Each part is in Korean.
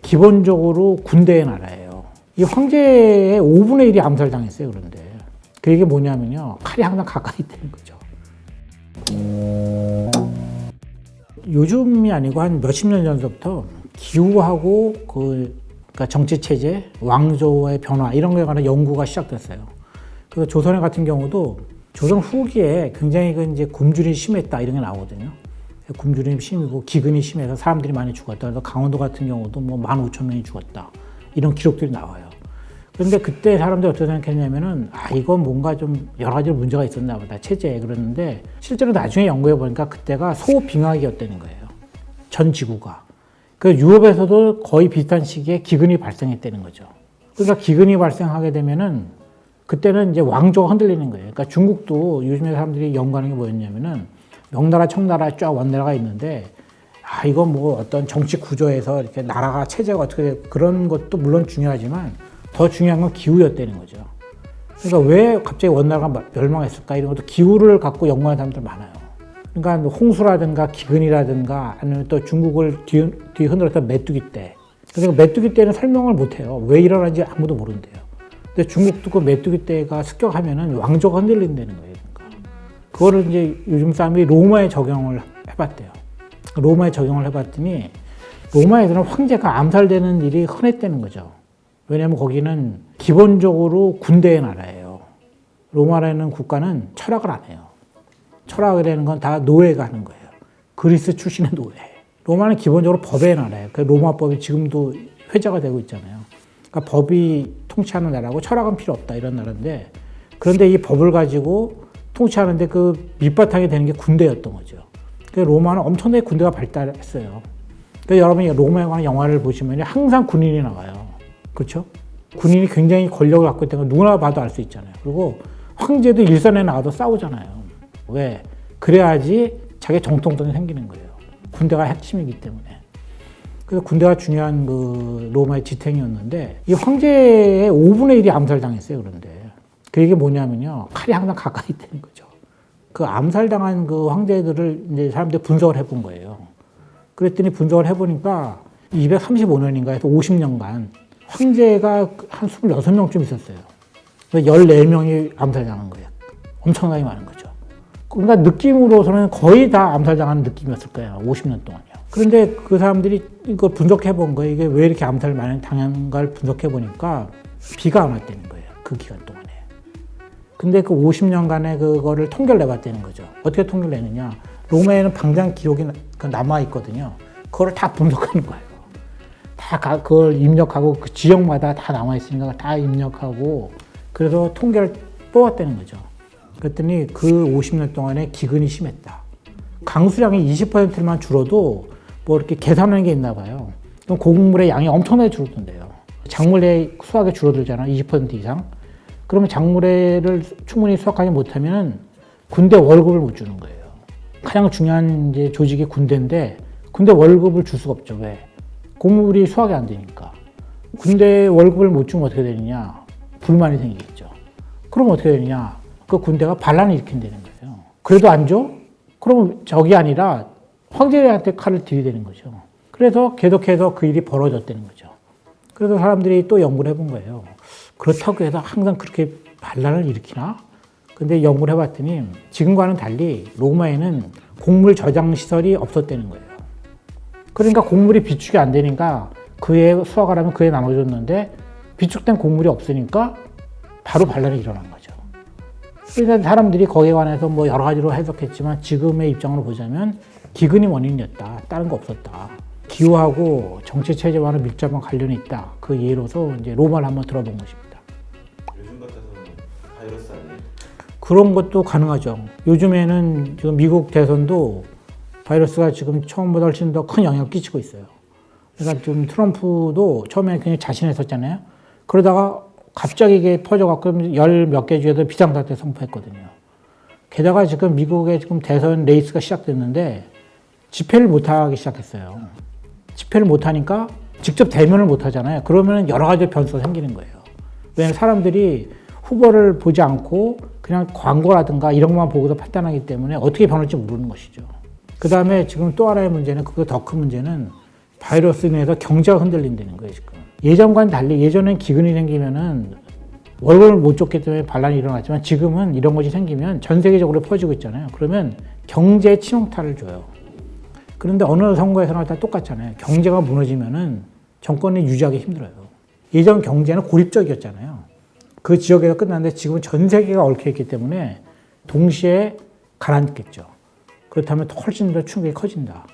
기본적으로 군대의 나라예요. 이 황제의 5분의 1이 암살당했어요. 그런데 그게 뭐냐면요, 칼이 항상 가까이 있다는 거죠. 요즘이 아니고 한 몇십 년 전부터 기후하고 그러니까 정치 체제, 왕조의 변화 이런 거에 관한 연구가 시작됐어요. 그래서 조선에 같은 경우도 조선 후기에 굉장히 이제 굶주림이 심했다 이런 게 나오거든요. 굶주림이 심이고 기근이 심해서 사람들이 많이 죽었다. 그래서 강원도 같은 경우도 뭐 15,000명이 죽었다 이런 기록들이 나와요. 그런데 그때 사람들이 어떻게 생각했냐면은 이건 뭔가 좀 여러 가지 문제가 있었나 보다 체제에. 그랬는데 실제로 나중에 연구해 보니까 그때가 소빙하기였다는 거예요. 전 지구가. 그 유럽에서도 거의 비슷한 시기에 기근이 발생했다는 거죠. 그러니까 기근이 발생하게 되면은 그때는 이제 왕조가 흔들리는 거예요. 그러니까 중국도 요즘에 사람들이 연구하는 게 뭐였냐면은 명나라, 청나라 쫙 원나라가 있는데 이건 뭐 어떤 정치 구조에서 이렇게 나라가 체제가 어떻게 돼 그런 것도 물론 중요하지만 더 중요한 건 기후였다는 거죠. 그러니까 왜 갑자기 원나라가 멸망했을까 이런 것도 기후를 갖고 연구하는 사람들 많아요. 그러니까 홍수라든가 기근이라든가 아니면 또 중국을 뒤 흔들었던 메뚜기 때. 그러니까 메뚜기 때는 설명을 못 해요. 왜 일어나는지 아무도 모른대요. 근데 중국도 그 메뚜기 때가 습격하면은 왕조가 흔들린다는 거예요. 그러니까. 그거를 이제 요즘 사람들이 로마에 적용을 해봤대요. 로마에 적용을 해봤더니 로마에서는 황제가 암살되는 일이 흔했다는 거죠. 왜냐하면 거기는 기본적으로 군대의 나라예요. 로마라는 국가는 철학을 안 해요. 철학이라는 건 다 노예가 하는 거예요. 그리스 출신의 노예. 로마는 기본적으로 법의 나라예요. 그 로마법이 지금도 회자가 되고 있잖아요. 그러니까 법이 통치하는 나라고 철학은 필요 없다 이런 나라인데, 그런데 이 법을 가지고 통치하는데 그 밑바탕이 되는 게 군대였던 거죠. 그러니까 로마는 엄청나게 군대가 발달했어요. 그러니까 여러분이 로마에 관한 영화를 보시면 항상 군인이 나와요. 그렇죠? 군인이 굉장히 권력을 갖고 있다는 걸 누구나 봐도 알 수 있잖아요. 그리고 황제도 일선에 나와도 싸우잖아요. 왜? 그래야지 자기 정통성이 생기는 거예요. 군대가 핵심이기 때문에. 그래서 군대가 중요한 그 로마의 지탱이었는데 이 황제의 5분의 1이 암살당했어요. 그런데 그게 뭐냐면요, 칼이 항상 가까이 있다는 거죠. 그 암살당한 그 황제들을 이제 사람들이 분석을 해본 거예요. 그랬더니 분석을 해보니까 235년인가 해서 50년간 황제가 한 26명쯤 있었어요. 14명이 암살당한 거예요. 엄청나게 많은 거죠. 그러니까 느낌으로서는 거의 다 암살당한 느낌이었을 거예요. 50년 동안요. 그런데 그 사람들이 이걸 분석해 본 거예요. 이게 왜 이렇게 암살을 많이 당한가를 분석해 보니까 비가 안 왔다는 거예요. 그 기간 동안에. 근데 그 50년간의 그거를 통계를 내봤다는 거죠. 어떻게 통계를 내느냐. 로마에는 방장 기록이 남아 있거든요. 그거를 다 분석하는 거예요. 다 그걸 입력하고 그 지역마다 다 남아 있으니까 다 입력하고 그래서 통계를 뽑았다는 거죠. 그랬더니 그 50년 동안에 기근이 심했다. 강수량이 20%만 줄어도 뭐 이렇게 계산하는 게 있나 봐요. 그럼 곡물의 양이 엄청나게 줄어든대요. 작물의 수확이 줄어들잖아, 20% 이상. 그러면 작물을 충분히 수확하지 못하면 군대 월급을 못 주는 거예요. 가장 중요한 이제 조직이 군대인데 군대 월급을 줄 수가 없죠. 왜? 곡물이 수확이 안 되니까. 군대 월급을 못 주면 어떻게 되느냐? 불만이 생기겠죠. 그럼 어떻게 되느냐? 그 군대가 반란을 일으킨다는 거예요. 그래도 안 줘? 그러면 적이 아니라 황제한테 칼을 들이대는 거죠. 그래서 계속해서 그 일이 벌어졌다는 거죠. 그래서 사람들이 또 연구를 해본 거예요. 그렇다고 해서 항상 그렇게 반란을 일으키나? 근데 연구를 해봤더니 지금과는 달리 로마에는 곡물 저장 시설이 없었다는 거예요. 그러니까 곡물이 비축이 안 되니까 그에 수확을 하면 그에 나눠줬는데 비축된 곡물이 없으니까 바로 반란이 일어난 거죠. 그러니까 사람들이 거기에 관해서 뭐 여러 가지로 해석했지만 지금의 입장으로 보자면 기근이 원인이었다. 다른 거 없었다. 기후하고 정치 체제와는 밀접한 관련이 있다. 그 예로서 이제 로마를 한번 들어본 것입니다. 요즘 같아서는 바이러스 아니에요? 그런 것도 가능하죠. 요즘에는 지금 미국 대선도 바이러스가 지금 처음보다 훨씬 더 큰 영향을 끼치고 있어요. 그러니까 지금 트럼프도 처음에 굉장히 자신했었잖아요. 그러다가 갑자기 이게 퍼져갖고 열 몇 개 주에도 비상사태 선포했거든요. 게다가 지금 미국의 지금 대선 레이스가 시작됐는데 집회를 못하기 시작했어요. 집회를 못하니까 직접 대면을 못하잖아요. 그러면 여러 가지 변수가 생기는 거예요. 왜냐하면 사람들이 후보를 보지 않고 그냥 광고라든가 이런 것만 보고도 판단하기 때문에 어떻게 변할지 모르는 것이죠. 그 다음에 지금 또 하나의 문제는, 그거 더 큰 문제는 바이러스로 인해서 경제가 흔들린다는 거예요, 지금. 예전과는 달리 예전엔 기근이 생기면은 월급을 못 줬기 때문에 반란이 일어났지만 지금은 이런 것이 생기면 전 세계적으로 퍼지고 있잖아요. 그러면 경제에 치명타를 줘요. 그런데 어느 선거에서나 다 똑같잖아요. 경제가 무너지면은 정권이 유지하기 힘들어요. 예전 경제는 고립적이었잖아요. 그 지역에서 끝났는데 지금은 전 세계가 얽혀있기 때문에 동시에 가라앉겠죠. 그렇다면 훨씬 더 충격이 커진다.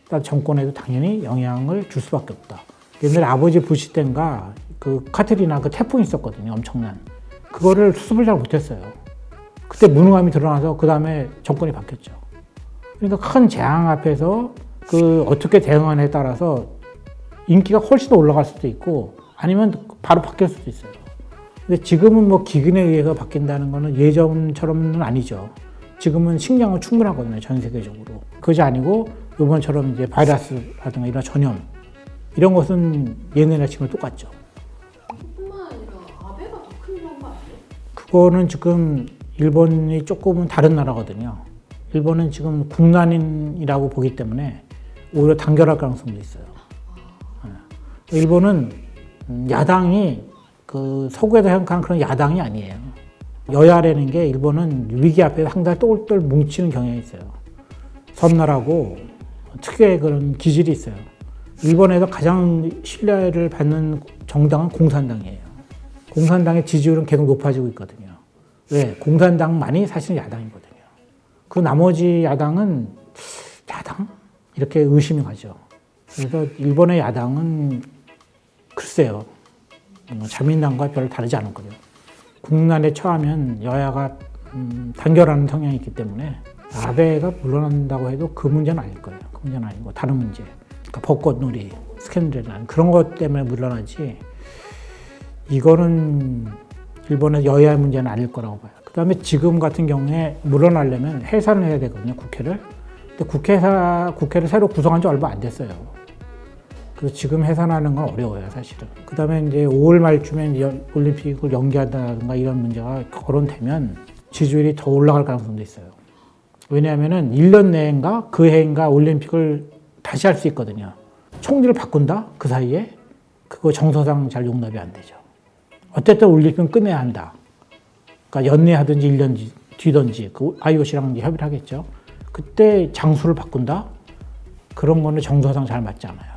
그러니까 정권에도 당연히 영향을 줄 수밖에 없다. 옛날에 아버지 부시 때인가 그 카트리나 그 태풍이 있었거든요. 엄청난. 그거를 수습을 잘 못했어요. 그때 무능함이 드러나서 그 다음에 정권이 바뀌었죠. 그러니까 큰 재앙 앞에서 그 어떻게 대응하느냐에 따라서 인기가 훨씬 더 올라갈 수도 있고 아니면 바로 바뀔 수도 있어요. 근데 지금은 뭐 기근에 의해서 바뀐다는 거는 예전처럼은 아니죠. 지금은 식량은 충분하거든요. 전 세계적으로. 그것이 아니고 이번처럼 이제 바이러스라든가 이런 전염 이런 것은 예년이나 지금 똑같죠. 뿐만 아니라 아베가 더 큰 거 아니에요? 그거는 지금 일본이 조금은 다른 나라거든요. 일본은 지금 국난이라고 보기 때문에 오히려 단결할 가능성도 있어요. 일본은 야당이 그 서구에서 생각하는 그런 야당이 아니에요. 여야라는 게 일본은 위기 앞에 상당히 똘똘 뭉치는 경향이 있어요. 섬나라고 특유의 그런 기질이 있어요. 일본에서 가장 신뢰를 받는 정당은 공산당이에요. 공산당의 지지율은 계속 높아지고 있거든요. 왜? 공산당만이 사실은 야당이거든요. 그 나머지 야당은 야당? 이렇게 의심이 가죠. 그래서 일본의 야당은 글쎄요. 자민당과 별로 다르지 않을 거예요. 국난에 처하면 여야가 단결하는 성향이 있기 때문에 아베가 물러난다고 해도 그 문제는 아닐 거예요. 그 문제는 아니고 다른 문제. 그러니까 벚꽃놀이, 스캔들이나 그런 것 때문에 물러나지 이거는 일본의 여야의 문제는 아닐 거라고 봐요. 그 다음에 지금 같은 경우에 물러나려면 해산을 해야 되거든요. 국회를. 근데 국회를 새로 구성한 지 얼마 안 됐어요. 그래서 지금 해산하는 건 어려워요, 사실은. 그 다음에 이제 5월 말쯤에 올림픽을 연기한다든가 이런 문제가 거론되면 지지율이 더 올라갈 가능성도 있어요. 왜냐하면은 1년 내인가 그 해인가 올림픽을 다시 할 수 있거든요. 총리를 바꾼다? 그 사이에? 그거 정서상 잘 용납이 안 되죠. 어쨌든 올림픽은 끝내야 한다. 그러니까 연내하든지 1년 뒤든지 그 IOC랑 협의를 하겠죠. 그때 장소를 바꾼다? 그런 거는 정서상 잘 맞지 않아요.